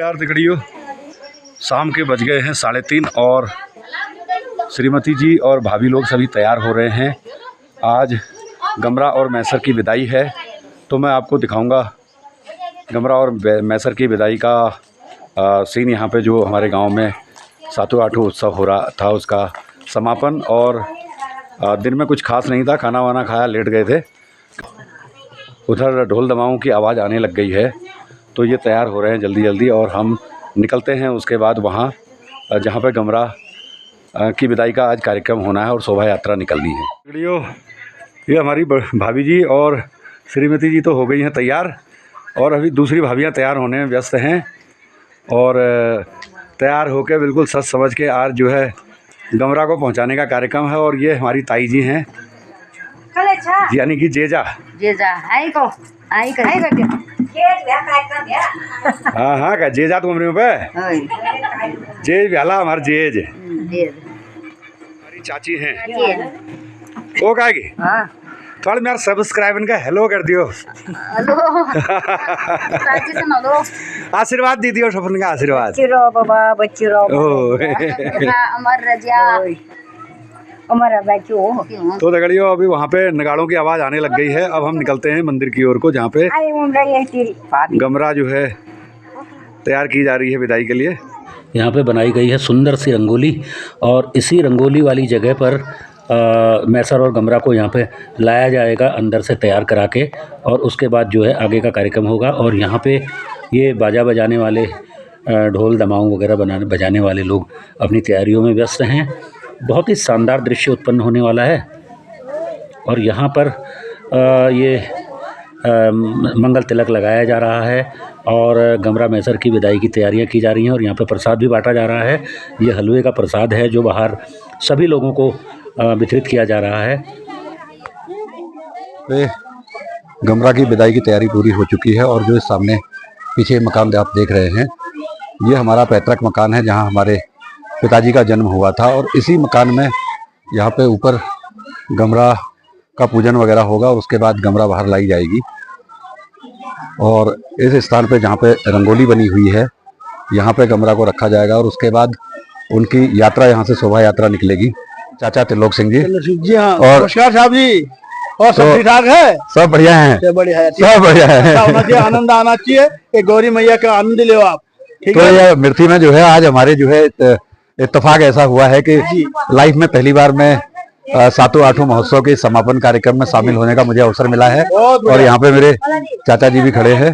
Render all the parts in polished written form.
यार तिकड़ियों, शाम के बज गए हैं 3:30 और श्रीमती जी और भाभी लोग सभी तैयार हो रहे हैं। आज गमरा और मैसर की विदाई है, तो मैं आपको दिखाऊंगा गमरा और मैसर की विदाई का सीन। यहाँ पे जो हमारे गांव में सातों आठों उत्सव हो रहा था उसका समापन। और दिन में कुछ खास नहीं था, खाना वाना खाया, लेट गए थे। उधर ढोल दमाऊं की आवाज़ आने लग गई है, तो ये तैयार हो रहे हैं जल्दी जल्दी और हम निकलते हैं उसके बाद वहाँ जहाँ पे गमरा की विदाई का आज कार्यक्रम होना है और शोभा यात्रा निकलनी है। ये हमारी भाभी जी और श्रीमती जी तो हो गई हैं तैयार, और अभी दूसरी भाभियाँ तैयार होने में व्यस्त हैं। और तैयार होकर बिल्कुल सच समझ के आज जो है गमरा को पहुंचाने का कार्यक्रम है। और ये हमारी ताई जी हैं, यानी कि जेजा। हाँ हाँ का जेजा तुम हमरे पे जेज भ्याला हमारे जेज हमारी चाची हैं। वो कहा की थोड़ा मेरा सब्सक्राइबर का हेलो कर दियो। आशीर्वाद दी दियो, सफल का आशीर्वाद। तो दगड़ियों अभी वहाँ पे नगाड़ों की आवाज़ आने लग गई है। अब हम निकलते हैं मंदिर की ओर को, जहाँ पे गमरा जो है तैयार की जा रही है विदाई के लिए। यहाँ पे बनाई गई है सुंदर सी रंगोली, और इसी रंगोली वाली जगह पर मैसर और गमरा को यहाँ पे लाया जाएगा अंदर से तैयार करा के, और उसके बाद जो है आगे का कार्यक्रम होगा। और यहाँ पे ये बाजा बजाने वाले, ढोल दमाऊं वगैरह बजाने वाले लोग अपनी तैयारियों में व्यस्त हैं। बहुत ही शानदार दृश्य उत्पन्न होने वाला है। और यहाँ पर ये मंगल तिलक लगाया जा रहा है और गमरा मैसर की विदाई की तैयारियां की जा रही हैं। और यहाँ पे प्रसाद भी बांटा जा रहा है। ये हलवे का प्रसाद है जो बाहर सभी लोगों को वितरित किया जा रहा है। गमरा की विदाई की तैयारी पूरी हो चुकी है, और जो इस सामने पीछे मकान आप देख रहे हैं, ये हमारा पैतृक मकान है जहाँ हमारे पिताजी का जन्म हुआ था। और इसी मकान में यहाँ पे ऊपर गमरा का पूजन वगैरह होगा और उसके बाद गमरा बाहर लाई जाएगी। और इस स्थान पे जहाँ पे रंगोली बनी हुई है, यहाँ पे गमरा को रखा जाएगा और उसके बाद उनकी यात्रा यहाँ से शोभा यात्रा निकलेगी। चाचा त्रिलोक सिंह जी हाँ, और नमस्कार साहब जी। और सब ठीक ठाक है? सब बढ़िया है, सब बढ़िया है, सब बढ़िया है। आनंद आना चाहिए, गौरी मैया का आनंद ले आप। तो ये मृत्यु में जो है आज हमारे जो है इत्तेफाक ऐसा हुआ है कि लाइफ में पहली बार मैं सातों आठों महोत्सव के समापन कार्यक्रम में शामिल होने का मुझे अवसर मिला है। और यहाँ पे मेरे चाचा जी भी खड़े हैं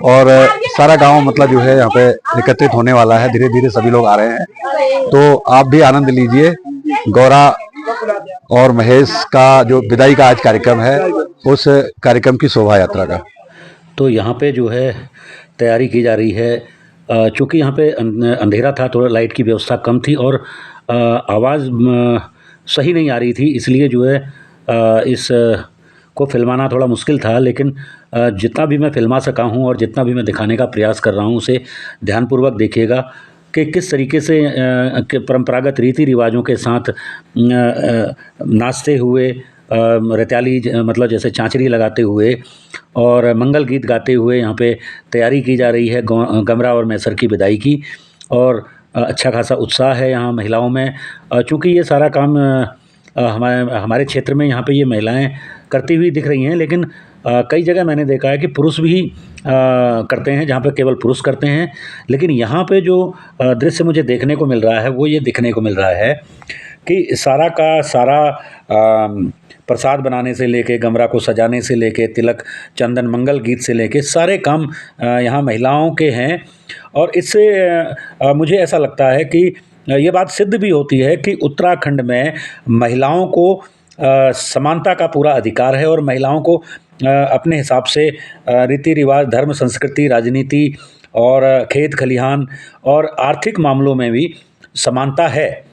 और सारा गांव मतलब जो है यहाँ पे एकत्रित होने वाला है। धीरे धीरे सभी लोग आ रहे हैं, तो आप भी आनंद लीजिए गौरा और महेश का जो विदाई का आज कार्यक्रम है, उस कार्यक्रम की शोभा यात्रा का। तो यहाँ पे जो है तैयारी की जा रही है। चूँकि यहाँ पे अंधेरा था, थोड़ा लाइट की व्यवस्था कम थी और आवाज़ सही नहीं आ रही थी, इसलिए जो है इस को फिल्माना थोड़ा मुश्किल था। लेकिन जितना भी मैं फिल्मा सका हूँ और जितना भी मैं दिखाने का प्रयास कर रहा हूँ, उसे ध्यानपूर्वक देखिएगा कि किस तरीके से परंपरागत रीति रिवाजों के साथ नाचते हुए, रत्याली मतलब जैसे चांचरी लगाते हुए और मंगल गीत गाते हुए यहाँ पे तैयारी की जा रही है गमरा और मैसर की विदाई की। और अच्छा खासा उत्साह है यहाँ महिलाओं में। चूँकि ये सारा काम हमारे क्षेत्र में यहाँ पे ये महिलाएं करती हुई दिख रही हैं, लेकिन कई जगह मैंने देखा है कि पुरुष भी करते हैं, जहाँ पे केवल पुरुष करते हैं। लेकिन यहाँ पे जो दृश्य मुझे देखने को मिल रहा है, वो ये दिखने को मिल रहा है कि सारा का सारा प्रसाद बनाने से लेके, गमरा को सजाने से लेके, तिलक चंदन मंगल गीत से लेके सारे काम यहाँ महिलाओं के हैं। और इससे मुझे ऐसा लगता है कि ये बात सिद्ध भी होती है कि उत्तराखंड में महिलाओं को समानता का पूरा अधिकार है और महिलाओं को अपने हिसाब से रीति रिवाज, धर्म, संस्कृति, राजनीति और खेत खलिहान और आर्थिक मामलों में भी समानता है।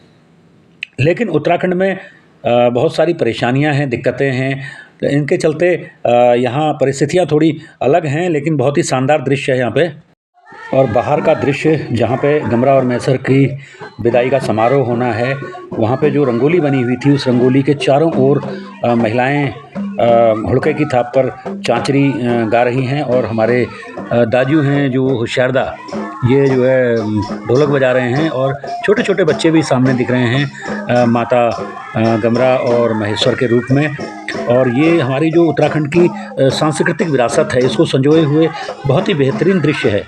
लेकिन उत्तराखंड में बहुत सारी परेशानियां हैं, दिक्कतें हैं। इनके चलते यहाँ परिस्थितियाँ थोड़ी अलग हैं, लेकिन बहुत ही शानदार दृश्य है यहाँ पे। और बाहर का दृश्य जहाँ पे गमरा और मैसर की विदाई का समारोह होना है, वहाँ पे जो रंगोली बनी हुई थी, उस रंगोली के चारों ओर महिलाएं हुड़के की थाप पर चांचरी गा रही हैं और हमारे दाजू हैं जो होशियारदा, ये जो है ढोलक बजा रहे हैं और छोटे छोटे बच्चे भी सामने दिख रहे हैं माता गमरा और महेश्वर के रूप में। और ये हमारी जो उत्तराखंड की सांस्कृतिक विरासत है, इसको संजोए हुए बहुत ही बेहतरीन दृश्य है।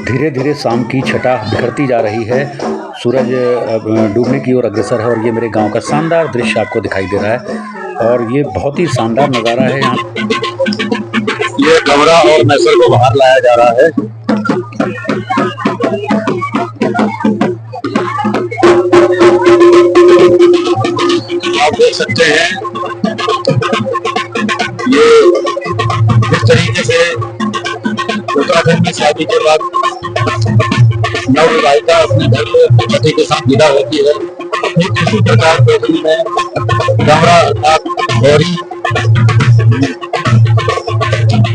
धीरे धीरे शाम की छटा बिखरती जा रही है, सूरज डूबने की ओर अग्रसर है और ये मेरे गांव का शानदार दृश्य आपको दिखाई दे रहा है और ये बहुत ही शानदार नज़ारा है। यहाँ ये गमरा और मैसर को बाहर लाया जा रहा है। आप देख सकते हैं ये इस तरीके से उत्तराखंड की शादी के बाद नवविवाहिता अपने घर में अपने पति के साथ विदा होती है। ठीक इसी प्रकार कोकणी में गमरा अर्थात गौरी,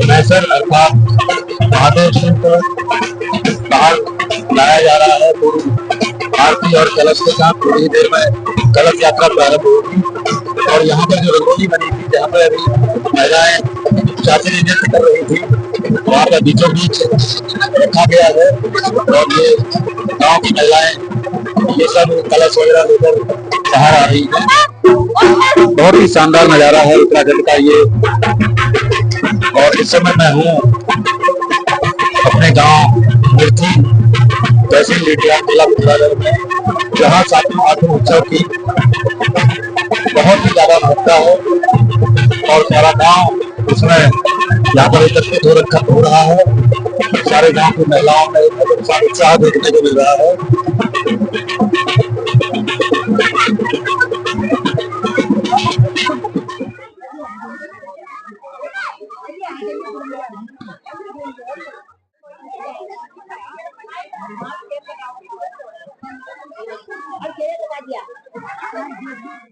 मैसर अर्थात महादेव शिव को बाहर लाया जा रहा है। पूरी आरती और कलश के साथ थोड़ी देर में कलश यात्रा प्रारंभ होगी। और यहाँ पर जो रंगोली बनी थी, जहाँ पर अभी महिलाएं चाचरी नृत्य कर रही थी, वहाँ पर बीचों बीच रखा गया है और ये गांव की महिलाएं ये सब कलश वगैरह लेकर बाहर आ रही है। बहुत ही शानदार नजारा है उत्तराखंड का ये। और इस समय मैं हूँ अपने गांव मिर्ची तहसील लिटिया जिला पिथौरागढ़ में, जहाँ सातवां आठवां उत्सव की बहुत ही ज्यादा महत्ता है और सारा गांव उसमें यहाँ पर एकत्रित हो रहा है। सारे गांव की महिलाओं में उत्साह देखने को मिल रहा है।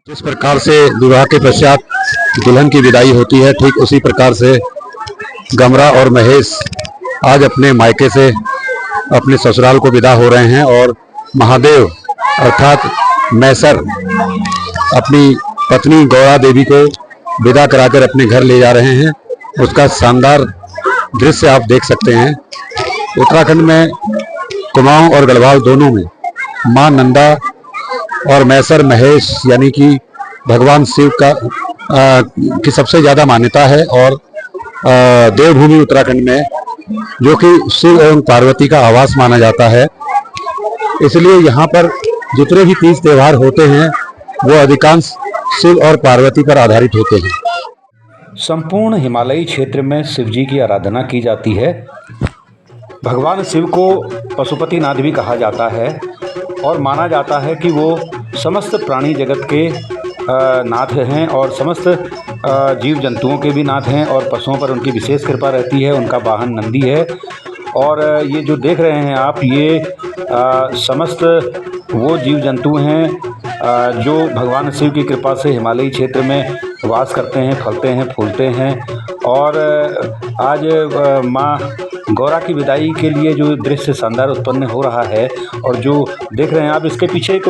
जिस प्रकार से विवाह के पश्चात दुल्हन की विदाई होती है, ठीक उसी प्रकार से गमरा और महेश आज अपने मायके से अपने ससुराल को विदा हो रहे हैं और महादेव अर्थात मैसर अपनी पत्नी गौरा देवी को विदा कराकर अपने घर ले जा रहे हैं। उसका शानदार दृश्य आप देख सकते हैं। उत्तराखंड में कुमाऊं और गढ़वाल दोनों में मां नंदा और मैसर महेश यानी कि भगवान शिव का की सबसे ज़्यादा मान्यता है। और देवभूमि उत्तराखंड में जो कि शिव एवं पार्वती का आवास माना जाता है, इसलिए यहाँ पर जितने भी तीज त्यौहार होते हैं वो अधिकांश शिव और पार्वती पर आधारित होते हैं। संपूर्ण हिमालयी क्षेत्र में शिव जी की आराधना की जाती है। भगवान शिव को पशुपतिनाथ भी कहा जाता है और माना जाता है कि वो समस्त प्राणी जगत के नाथ हैं और समस्त जीव जंतुओं के भी नाथ हैं और पशुओं पर उनकी विशेष कृपा रहती है। उनका वाहन नंदी है और ये जो देख रहे हैं आप, ये समस्त वो जीव जंतु हैं जो भगवान शिव की कृपा से हिमालयी क्षेत्र में वास करते हैं, फलते हैं, फूलते हैं। और आज माँ गौरा की विदाई के लिए जो दृश्य शानदार उत्पन्न हो रहा है और जो देख रहे हैं आप, इसके पीछे एक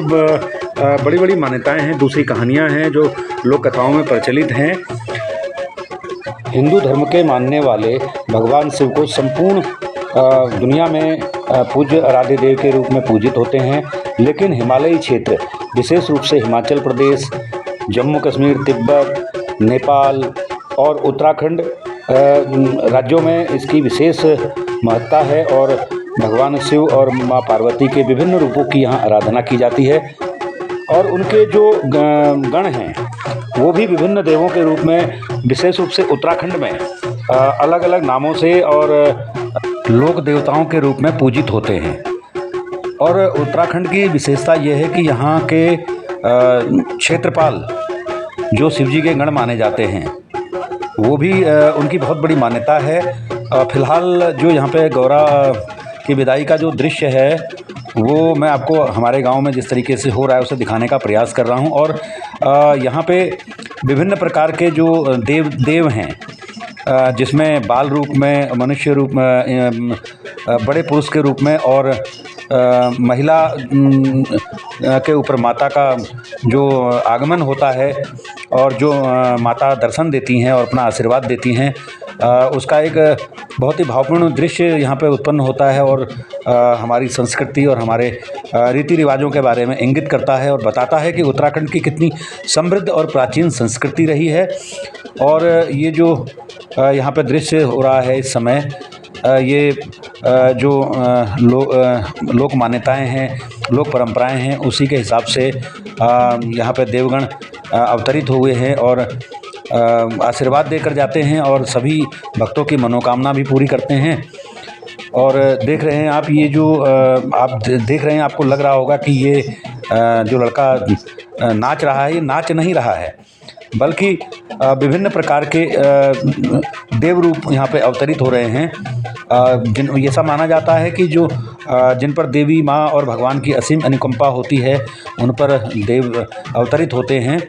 बड़ी बड़ी मान्यताएं हैं, दूसरी कहानियां हैं जो लोक कथाओं में प्रचलित हैं। हिंदू धर्म के मानने वाले भगवान शिव को संपूर्ण दुनिया में पूज्य आराध्य देव के रूप में पूजित होते हैं, लेकिन हिमालयी क्षेत्र विशेष रूप से हिमाचल प्रदेश, जम्मू कश्मीर, तिब्बत, नेपाल और उत्तराखंड राज्यों में इसकी विशेष महत्ता है और भगवान शिव और माँ पार्वती के विभिन्न रूपों की यहाँ आराधना की जाती है। और उनके जो गण हैं वो भी विभिन्न देवों के रूप में विशेष रूप से उत्तराखंड में अलग अलग नामों से और लोक देवताओं के रूप में पूजित होते हैं। और उत्तराखंड की विशेषता यह है कि यहाँ के क्षेत्रपाल जो शिवजी के गण माने जाते हैं वो भी उनकी बहुत बड़ी मान्यता है। फ़िलहाल जो यहाँ पे गौरा की विदाई का जो दृश्य है वो मैं आपको हमारे गांव में जिस तरीके से हो रहा है उसे दिखाने का प्रयास कर रहा हूं। और यहाँ पे विभिन्न प्रकार के जो देव हैं, जिसमें बाल रूप में, मनुष्य रूप में, बड़े पुरुष के रूप में और महिला के ऊपर माता का जो आगमन होता है और जो माता दर्शन देती हैं और अपना आशीर्वाद देती हैं, उसका एक बहुत ही भावपूर्ण दृश्य यहाँ पे उत्पन्न होता है और हमारी संस्कृति और हमारे रीति रिवाजों के बारे में इंगित करता है और बताता है कि उत्तराखंड की कितनी समृद्ध और प्राचीन संस्कृति रही है। और ये जो यहाँ पे दृश्य हो रहा है इस समय, ये जो लोक मान्यताएं हैं, लोक परंपराएं हैं, उसी के हिसाब से यहाँ पे देवगण अवतरित हुए हैं और आशीर्वाद देकर जाते हैं और सभी भक्तों की मनोकामना भी पूरी करते हैं। और देख रहे हैं आप, ये जो आप देख रहे हैं, आपको लग रहा होगा कि ये जो लड़का नाच रहा है, ये नाच नहीं रहा है, बल्कि विभिन्न प्रकार के देव रूप यहाँ पे अवतरित हो रहे हैं। ऐसा माना जाता है कि जो जिन पर देवी माँ और भगवान की असीम अनुकंपा होती है, उन पर देव अवतरित होते हैं।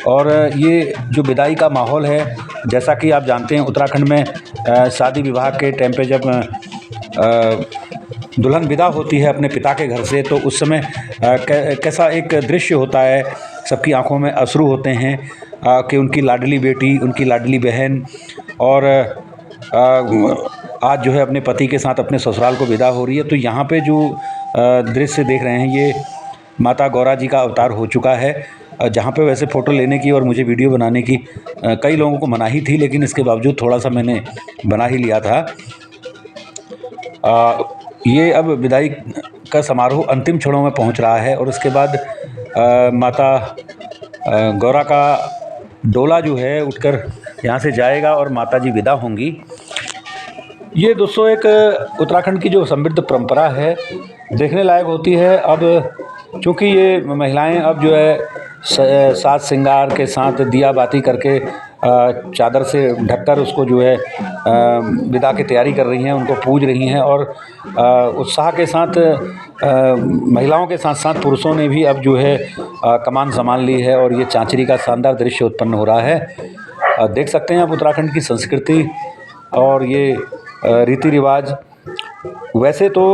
और ये जो विदाई का माहौल है, जैसा कि आप जानते हैं उत्तराखंड में शादी विवाह के टाइम पे जब दुल्हन विदा होती है अपने पिता के घर से, तो उस समय कैसा एक दृश्य होता है, सबकी आंखों में अश्रु होते हैं कि उनकी लाडली बेटी, उनकी लाडली बहन और आज जो है अपने पति के साथ अपने ससुराल को विदा हो रही है। तो यहाँ पे जो दृश्य देख रहे हैं, ये माता गौरा जी का अवतार हो चुका है। जहाँ पे वैसे फ़ोटो लेने की और मुझे वीडियो बनाने की कई लोगों को मनाही थी, लेकिन इसके बावजूद थोड़ा सा मैंने बना ही लिया था। ये अब विदाई का समारोह अंतिम क्षणों में पहुँच रहा है और उसके बाद माता गौरा का डोला जो है उठकर यहाँ से जाएगा और माता जी विदा होंगी। ये दोस्तों एक उत्तराखंड की जो समृद्ध परंपरा है, देखने लायक होती है। अब चूँकि ये महिलाएं अब जो है साज श्रृंगार के साथ दिया बाती करके चादर से ढककर उसको जो है विदा की तैयारी कर रही हैं, उनको पूज रही हैं और उत्साह के साथ महिलाओं के साथ साथ पुरुषों ने भी अब जो है कमान संभाल ली है और ये चांचरी का शानदार दृश्य उत्पन्न हो रहा है। देख सकते हैं आप उत्तराखंड की संस्कृति और ये रीति रिवाज। वैसे तो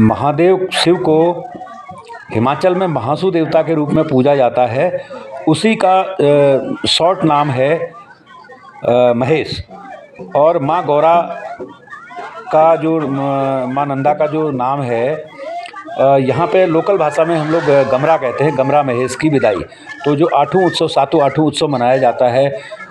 महादेव शिव को हिमाचल में महासू देवता के रूप में पूजा जाता है, उसी का शॉर्ट नाम है महेश। और माँ गौरा का जो माँ नंदा का जो नाम है, यहाँ पे लोकल भाषा में हम लोग गमरा कहते हैं, गमरा महेश की विदाई। तो जो सातों आठों उत्सव मनाया जाता है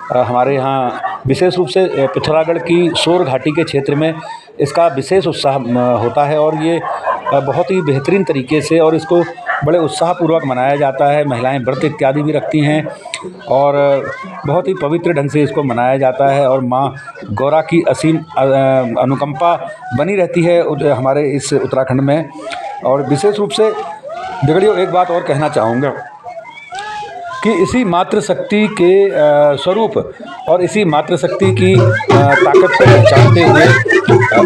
हमारे यहाँ, विशेष रूप से पिथौरागढ़ की सोर घाटी के क्षेत्र में इसका विशेष उत्साह होता है और ये बहुत ही बेहतरीन तरीके से और इसको बड़े उत्साहपूर्वक मनाया जाता है। महिलाएं व्रत इत्यादि भी रखती हैं और बहुत ही पवित्र ढंग से इसको मनाया जाता है और माँ गौरा की असीम अनुकंपा बनी रहती है हमारे इस उत्तराखंड में। और विशेष रूप से बिगड़ियों एक बात और कहना चाहूँगा कि इसी मातृशक्ति के स्वरूप और इसी मातृशक्ति की ताकत को पहचानते हुए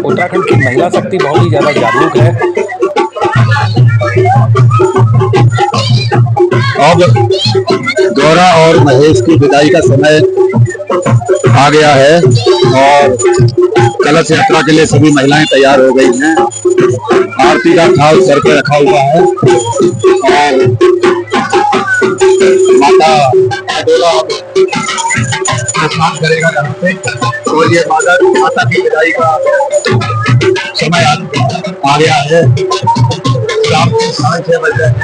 उत्तराखंड की महिला शक्ति बहुत ही ज़्यादा जागरूक है। अब गौरा और महेश की विदाई का समय आ गया है और कलश यात्रा के लिए सभी महिलाएं तैयार हो गई हैं। आरती का थाल सर पे रखा हुआ है और माता डोला स्नान करेगा यहाँ पे और ये माता की विदाई का समय आ गया है। शाम के 6:30 बज रहे हैं।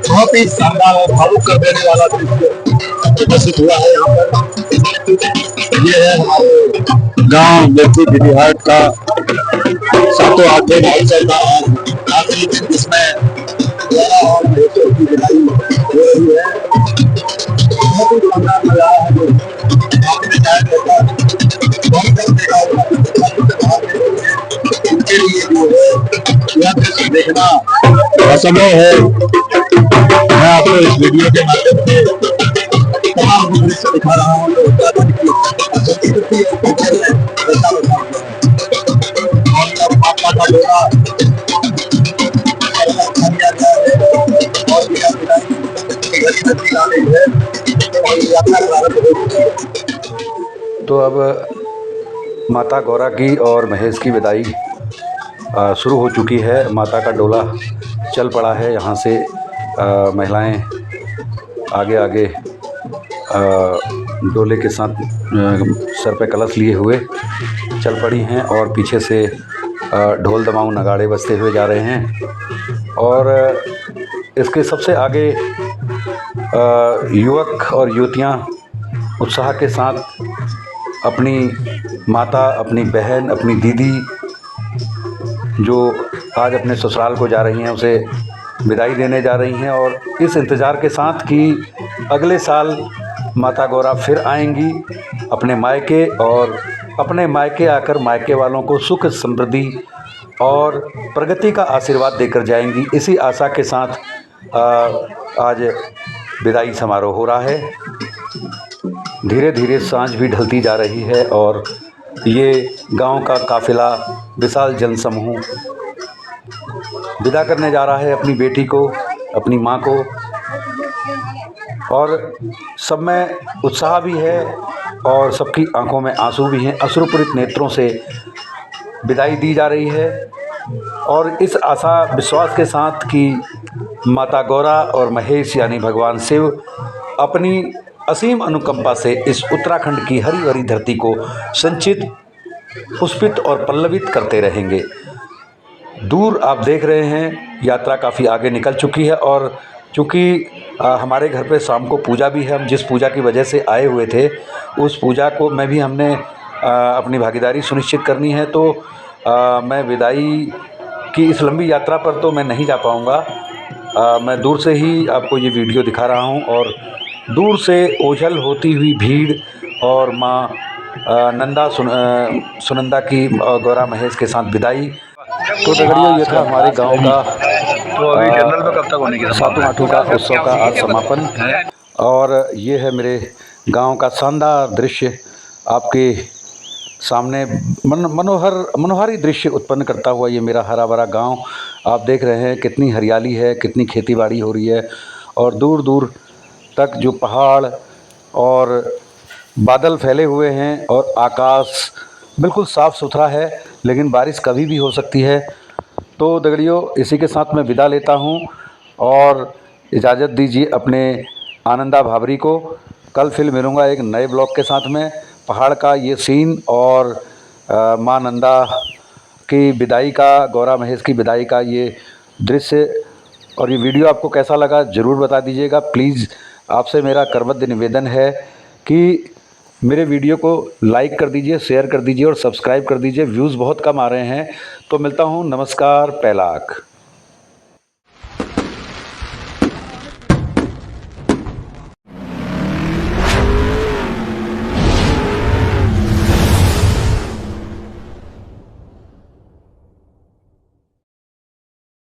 बहुत ही शानदार और भावुक कर देने वाला दृश्य उपस्थित हुआ है यहाँ पर। ये है हमारे गांव व्यक्ति बिहार का 7-8 महोत्सव का आखिरी दिन, जिसमें गौरा और महेश्वर की विदाई हो रही है। बहुत ही शानदार मजा है। आपने शायद बहुत देखा होगा, उनके लिए जो है यह दृश्य देखना असंभव है। मैं आपको इस वीडियो के माध्यम से तमाम दृश्य दिखा रहा हूँ। माता का डोला तो अब माता गौरा की और महेश की विदाई शुरू हो चुकी है। माता का डोला चल पड़ा है। यहाँ से महिलाएं आगे आगे डोले के साथ सर पे कलश लिए हुए चल पड़ी हैं और पीछे से ढोल दमाऊ नगाड़े बजते हुए जा रहे हैं। और इसके सबसे आगे युवक और युवतियाँ उत्साह के साथ अपनी माता, अपनी बहन, अपनी दीदी जो आज अपने ससुराल को जा रही हैं उसे विदाई देने जा रही हैं। और इस इंतज़ार के साथ कि अगले साल माता गौरा फिर आएंगी अपने मायके, और अपने मायके आकर मायके वालों को सुख समृद्धि और प्रगति का आशीर्वाद देकर जाएंगी। इसी आशा के साथ आज विदाई समारोह हो रहा है। धीरे धीरे सांझ भी ढलती जा रही है और ये गांव का काफ़िला, विशाल जनसमूह विदा करने जा रहा है अपनी बेटी को, अपनी माँ को। और सब में उत्साह भी है और सबकी आंखों में आंसू भी हैं। अश्रुपूरित नेत्रों से विदाई दी जा रही है और इस आशा विश्वास के साथ कि माता गौरा और महेश यानी भगवान शिव अपनी असीम अनुकंपा से इस उत्तराखंड की हरी भरी धरती को संचित, पुष्पित और पल्लवित करते रहेंगे। दूर आप देख रहे हैं यात्रा काफ़ी आगे निकल चुकी है और चूँकि हमारे घर पे शाम को पूजा भी है। हम जिस पूजा की वजह से आए हुए थे उस पूजा को में भी हमने अपनी भागीदारी सुनिश्चित करनी है। तो मैं विदाई की इस लंबी यात्रा पर तो मैं नहीं जा पाऊँगा। मैं दूर से ही आपको ये वीडियो दिखा रहा हूँ और दूर से ओझल होती हुई भीड़ और माँ सुनंदा की गौरा महेश के साथ विदाई। तो दगड़ियों, ये था हमारे गांव का तो अभी जनरल में कब तक होने की सातु माठू का उत्सव का आज समापन है। और ये है मेरे गांव का शानदार दृश्य आपके सामने, मनोहारी दृश्य उत्पन्न करता हुआ ये मेरा हरा भरा गांव आप देख रहे हैं। कितनी हरियाली है, कितनी खेतीबाड़ी हो रही है और दूर दूर तक जो पहाड़ और बादल फैले हुए हैं और आकाश बिल्कुल साफ़ सुथरा है, लेकिन बारिश कभी भी हो सकती है। तो दगड़ियों, इसी के साथ मैं विदा लेता हूँ और इजाज़त दीजिए अपने आनंदा भावरी को। कल फिर मिलूँगा एक नए ब्लॉग के साथ में। पहाड़ का ये सीन और माँ नंदा की विदाई का, गौरा महेश की विदाई का ये दृश्य और ये वीडियो आपको कैसा लगा ज़रूर बता दीजिएगा। प्लीज़ आपसे मेरा करबद्ध निवेदन है कि मेरे वीडियो को लाइक कर दीजिए, शेयर कर दीजिए और सब्सक्राइब कर दीजिए। व्यूज़ बहुत कम आ रहे हैं। तो मिलता हूँ। नमस्कार। पैलाक।